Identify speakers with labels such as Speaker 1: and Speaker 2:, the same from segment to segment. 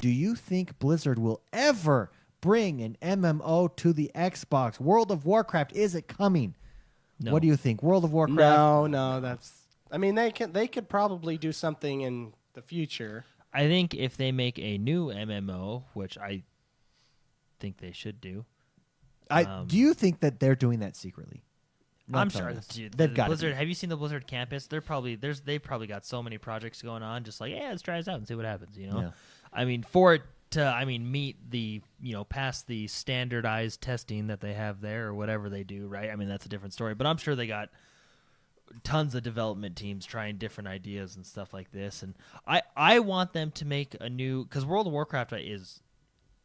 Speaker 1: Do you think Blizzard will ever bring an MMO to the Xbox? World of Warcraft, is it coming?
Speaker 2: No.
Speaker 1: What do you think? World of Warcraft?
Speaker 3: No, that's. I mean, they could probably do something in the future.
Speaker 2: I think if they make a new MMO, which I think they should do.
Speaker 1: Do you think that they're doing that secretly?
Speaker 2: I'm sorry, dude.
Speaker 1: They've got
Speaker 2: Blizzard. Have you seen the Blizzard campus? They probably got so many projects going on. Just like, let's try this out and see what happens.
Speaker 1: Yeah.
Speaker 2: I mean, for it to, meet the, pass the standardized testing that they have there or whatever they do, right? I mean, that's a different story. But I'm sure they got tons of development teams trying different ideas and stuff like this. And I want them to make a new, because World of Warcraft is,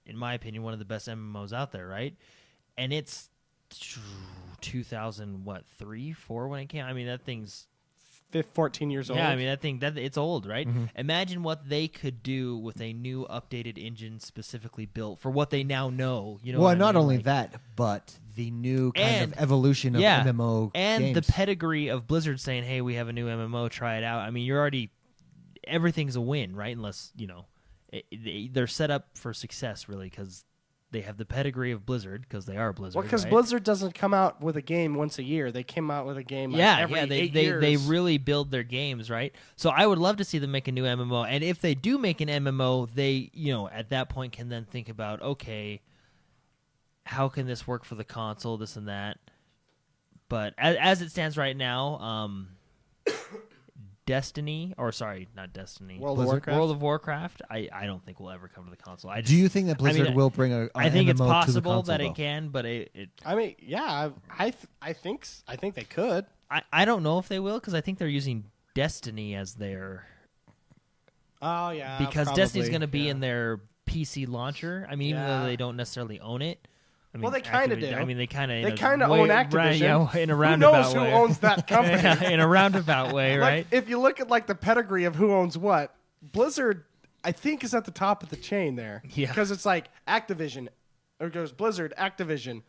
Speaker 2: in my opinion, one of the best MMOs out there, right? And it's 2003, 4 when it came. I mean, that thing's
Speaker 3: 14 years old.
Speaker 2: Yeah, I mean, it's old, right?
Speaker 1: Mm-hmm.
Speaker 2: Imagine what they could do with a new updated engine specifically built for what they now know.
Speaker 1: Well, not only that, but the new kind of evolution of MMO
Speaker 2: and
Speaker 1: games.
Speaker 2: the pedigree of Blizzard saying, hey, we have a new MMO, try it out. I mean, everything's a win, right? Unless, they're set up for success, really, because they have the pedigree of Blizzard, because they are Blizzard.
Speaker 3: Well, because Blizzard doesn't come out with a game once a year. They came out with a game every 8 years.
Speaker 2: They really build their games, right? So I would love to see them make a new MMO. And if they do make an MMO, they, at that point can then think about, okay, how can this work for the console, this and that. But as it stands right now, not Destiny.
Speaker 3: World of Warcraft,
Speaker 2: I don't think will ever come to the console.
Speaker 1: Do you think that Blizzard will bring a
Speaker 2: I think
Speaker 1: MMO
Speaker 2: it's possible
Speaker 1: to the console,
Speaker 2: that it can, but
Speaker 3: I mean, yeah, I think they could.
Speaker 2: I don't know if they will, because I think they're using Destiny as their.
Speaker 3: Oh yeah,
Speaker 2: because
Speaker 3: probably,
Speaker 2: Destiny's going to be in their PC launcher. I mean, even though they don't necessarily own it. I mean,
Speaker 3: well, they kind of do.
Speaker 2: I mean, they kind of
Speaker 3: own Activision.
Speaker 2: Right, yeah, in a roundabout way.
Speaker 3: Who knows who owns that company?
Speaker 2: In a roundabout way, right?
Speaker 3: If you look at the pedigree of who owns what, Blizzard, I think, is at the top of the chain there.
Speaker 2: Yeah.
Speaker 3: Because it's like Activision, or it goes Blizzard, Activision,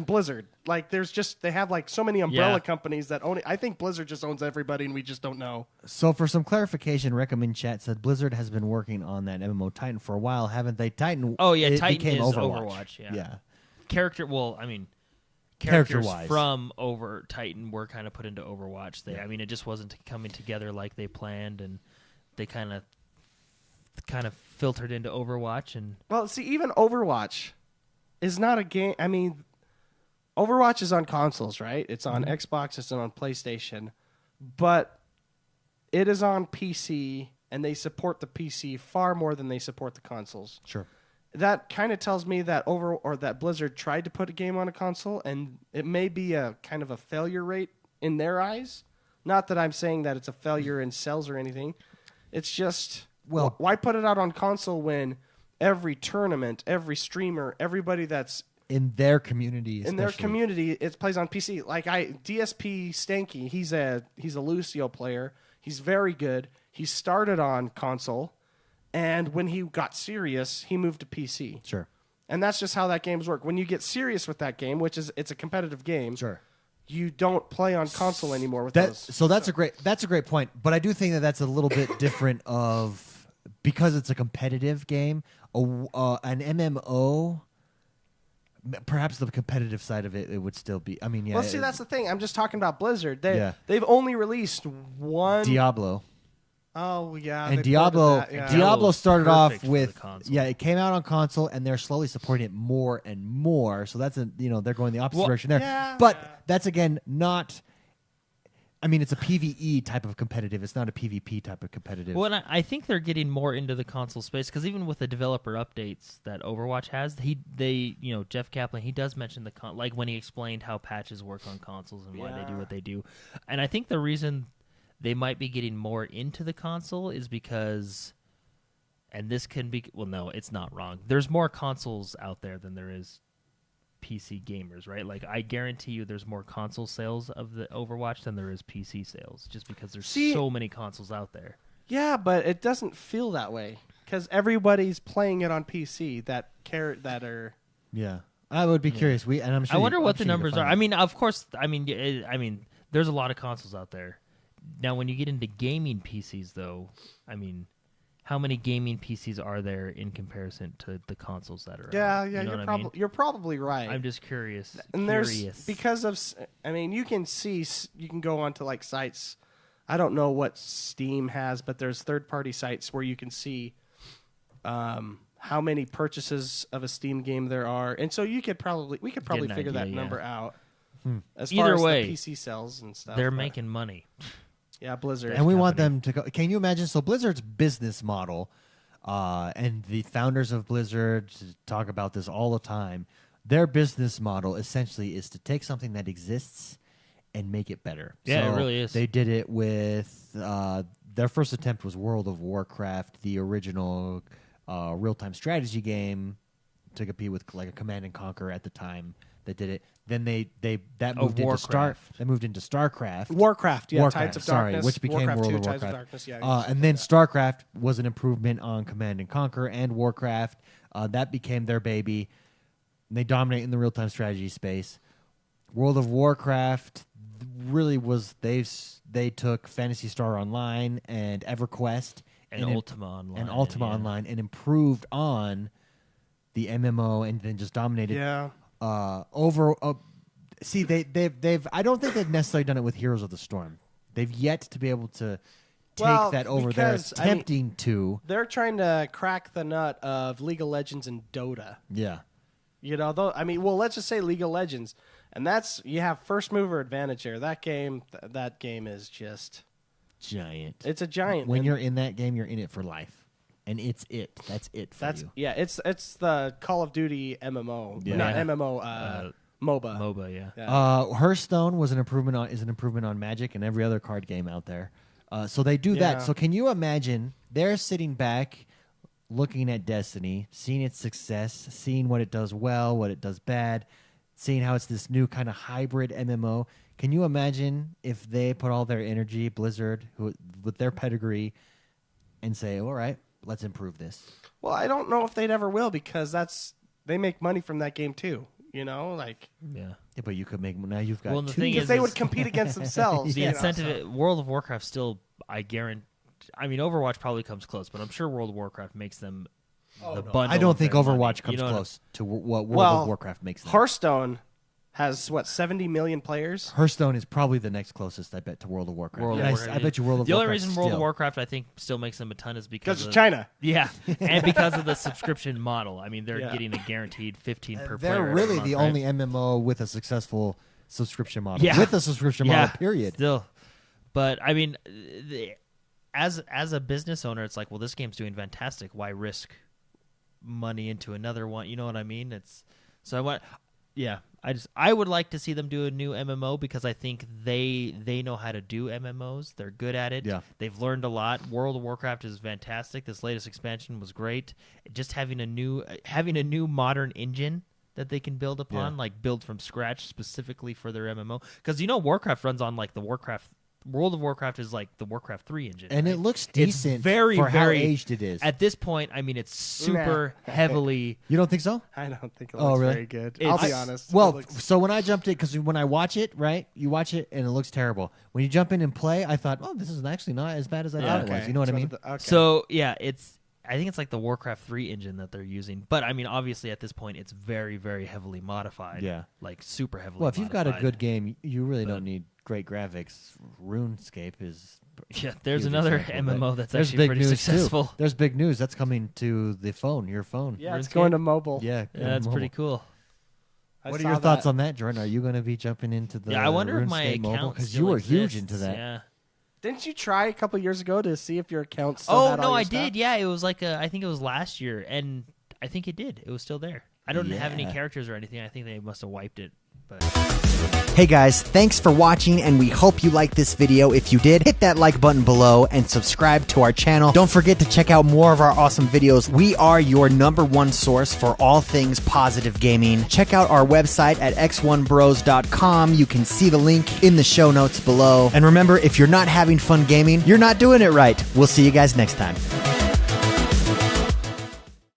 Speaker 3: Blizzard. Like they have so many umbrella companies that own it. I think Blizzard just owns everybody, and we just don't know.
Speaker 1: So for some clarification, Recommend Chat said Blizzard has been working on that MMO Titan for a while, haven't they? Titan.
Speaker 2: Oh yeah, Titan
Speaker 1: became
Speaker 2: is
Speaker 1: Overwatch.
Speaker 2: Yeah. Characters
Speaker 1: Character-wise.
Speaker 2: from Titan were kind of put into Overwatch. I mean, it just wasn't coming together like they planned, and they kind of filtered into Overwatch. And
Speaker 3: well, see, even Overwatch is not a game. I mean, Overwatch is on consoles, right? It's on Xbox, it's on PlayStation, but it is on PC, and they support the PC far more than they support the consoles.
Speaker 1: Sure.
Speaker 3: That kind of tells me that that Blizzard tried to put a game on a console, and it may be a kind of a failure rate in their eyes. Not that I'm saying that it's a failure in sales or anything. It's just, why put it out on console when every tournament, every streamer, everybody that's
Speaker 1: in their community,
Speaker 3: it plays on PC. Like DSP Stanky, he's a Lucio player. He's very good. He started on console. And when he got serious, he moved to PC.
Speaker 1: Sure.
Speaker 3: And that's just how that games work. When you get serious with that game, it's a competitive game.
Speaker 1: Sure.
Speaker 3: You don't play on console anymore with those.
Speaker 1: So that's a great point. But I do think that that's a little bit different because it's a competitive game. An MMO, perhaps the competitive side of it would still be. I mean, yeah.
Speaker 3: Well, see, that's the thing. I'm just talking about Blizzard. They've only released one
Speaker 1: Diablo.
Speaker 3: Oh yeah,
Speaker 1: and Diablo started off with it came out on console, and they're slowly supporting it more and more. So that's they're going the opposite direction there. But that's again not. I mean, it's a PvE type of competitive. It's not a PvP type of competitive.
Speaker 2: Well, and I think they're getting more into the console space because even with the developer updates that Overwatch has, Jeff Kaplan, he does mention like when he explained how patches work on consoles and why they do what they do, and I think the reason they might be getting more into the console is because, and this can be, well, no, it's not wrong. There's more consoles out there than there is PC gamers, right? Like, I guarantee you there's more console sales of the Overwatch than there is PC sales, just because there's so many consoles out there.
Speaker 3: Yeah, but it doesn't feel that way, because everybody's playing it on PC that are...
Speaker 1: Yeah. I would be curious.
Speaker 2: I wonder what the numbers are. I mean, of course, there's a lot of consoles out there. Now, when you get into gaming PCs, though, I mean, how many gaming PCs are there in comparison to the consoles that are
Speaker 3: out?
Speaker 2: You know
Speaker 3: you're probably right.
Speaker 2: I'm just curious.
Speaker 3: And there's because of, I mean, you can go onto like sites. I don't know what Steam has, but there's third-party sites where you can see how many purchases of a Steam game there are, and so we could probably figure that number out. As far as the PC sales and stuff,
Speaker 2: they're making money.
Speaker 3: Yeah, Blizzard.
Speaker 1: And we want them to go. Can you imagine? So Blizzard's business model, and the founders of Blizzard talk about this all the time. Their business model essentially is to take something that exists and make it better.
Speaker 2: Yeah,
Speaker 1: so
Speaker 2: it really is.
Speaker 1: They did it with their first attempt was World of Warcraft, the original real-time strategy game, to compete with like a Command and Conquer at the time. That did it. Then that moved into StarCraft.
Speaker 3: Warcraft, yeah,
Speaker 1: Warcraft,
Speaker 3: Tides of Darkness,
Speaker 1: which became
Speaker 3: Warcraft
Speaker 1: World
Speaker 3: 2,
Speaker 1: of
Speaker 3: Tides
Speaker 1: Warcraft.
Speaker 3: Darkness, yeah,
Speaker 1: And then StarCraft was an improvement on Command and Conquer and Warcraft. That became their baby. They dominate in the real-time strategy space. World of Warcraft really was they took Phantasy Star Online and EverQuest
Speaker 2: and Ultima Online
Speaker 1: and improved on the MMO and then just dominated.
Speaker 3: Yeah.
Speaker 1: See, they've. I don't think they've necessarily done it with Heroes of the Storm. They've yet to be able to take that over. They're attempting to.
Speaker 3: They're trying to crack the nut of League of Legends and Dota.
Speaker 1: Yeah.
Speaker 3: You know, though. I mean, well, let's just say League of Legends, and you have first mover advantage here. That game is just
Speaker 1: giant.
Speaker 3: It's a giant.
Speaker 1: When you're in that game, you're in it for life. And it's it. That's it for you.
Speaker 3: Yeah, it's the Call of Duty MMO.
Speaker 1: Yeah.
Speaker 3: Not MMO, MOBA.
Speaker 2: MOBA, yeah.
Speaker 1: Hearthstone is an improvement on Magic and every other card game out there. So they do that. So can you imagine they're sitting back looking at Destiny, seeing its success, seeing what it does well, what it does bad, seeing how it's this new kind of hybrid MMO. Can you imagine if they put all their energy, Blizzard, with their pedigree, and say, all right, let's improve this?
Speaker 3: Well, I don't know if they'd ever will because they make money from that game too. You know, like
Speaker 1: yeah, but you could make now. You've got
Speaker 3: the thing because they would compete against themselves.
Speaker 2: The incentive, World of Warcraft still, I guarantee. I mean, Overwatch probably comes close, but I'm sure World of Warcraft makes them the bundle.
Speaker 1: I don't think Overwatch
Speaker 2: comes
Speaker 1: close to what World of Warcraft makes them.
Speaker 3: Hearthstone has 70 million players.
Speaker 1: Hearthstone is probably the next closest, I bet, to World of Warcraft. I bet you World of Warcraft.
Speaker 2: The only reason World of Warcraft I think still makes them a ton is because
Speaker 3: of China.
Speaker 2: Yeah, and because of the subscription model. I mean, they're getting a guaranteed 15 per player.
Speaker 1: They're really the only MMO with a successful subscription model. Yeah. With a subscription model, period.
Speaker 2: Still, but I mean, as a business owner, it's like, well, this game's doing fantastic. Why risk money into another one? You know what I mean? I would like to see them do a new MMO because I think they know how to do MMOs. They're good at it.
Speaker 1: Yeah.
Speaker 2: They've learned a lot. World of Warcraft is fantastic. This latest expansion was great. Just having a new modern engine that they can build upon, like build from scratch specifically for their MMO. Because Warcraft runs on like the World of Warcraft is like the Warcraft 3 engine.
Speaker 1: And it looks decent
Speaker 2: it's very,
Speaker 1: for
Speaker 2: very,
Speaker 1: how aged it is.
Speaker 2: At this point, I mean, it's super heavily...
Speaker 1: You don't think so?
Speaker 3: I don't think it looks very good. I'll be honest.
Speaker 1: Well, so when I jumped in, because when I watch it, right, you watch it and it looks terrible. When you jump in and play, I thought, oh, this is actually not as bad as I thought it was. You know what I mean?
Speaker 2: So, yeah, I think it's like the Warcraft 3 engine that they're using. But, I mean, obviously at this point, it's very, very heavily modified.
Speaker 1: Yeah.
Speaker 2: Like, super heavily
Speaker 1: modified. Well, if you've got a good game, you really
Speaker 2: don't
Speaker 1: need great graphics. RuneScape is...
Speaker 2: Yeah, there's another MMO that's actually pretty successful.
Speaker 1: Too. There's big news. That's coming to the phone, your phone.
Speaker 3: Yeah, it's going to mobile.
Speaker 1: Yeah,
Speaker 2: that's pretty cool.
Speaker 1: What are your thoughts on that, Jordan? Are you going to be jumping into the
Speaker 2: I wonder if my
Speaker 1: account because you were huge into that.
Speaker 2: Yeah.
Speaker 3: Didn't you try a couple years ago to see if your account still had all your stuff?
Speaker 2: did. Yeah, it was like I think it was last year, and I think it did. It was still there. I don't have any characters or anything. I think they must have wiped it. But.
Speaker 4: Hey guys, thanks for watching, and we hope you liked this video. If you did, hit that like button below and subscribe to our channel. Don't forget to check out more of our awesome videos. We are your #1 source for all things positive gaming. Check out our website at XoneBros.com. You can see the link in the show notes below. And remember, if you're not having fun gaming, you're not doing it right. We'll see you guys next time.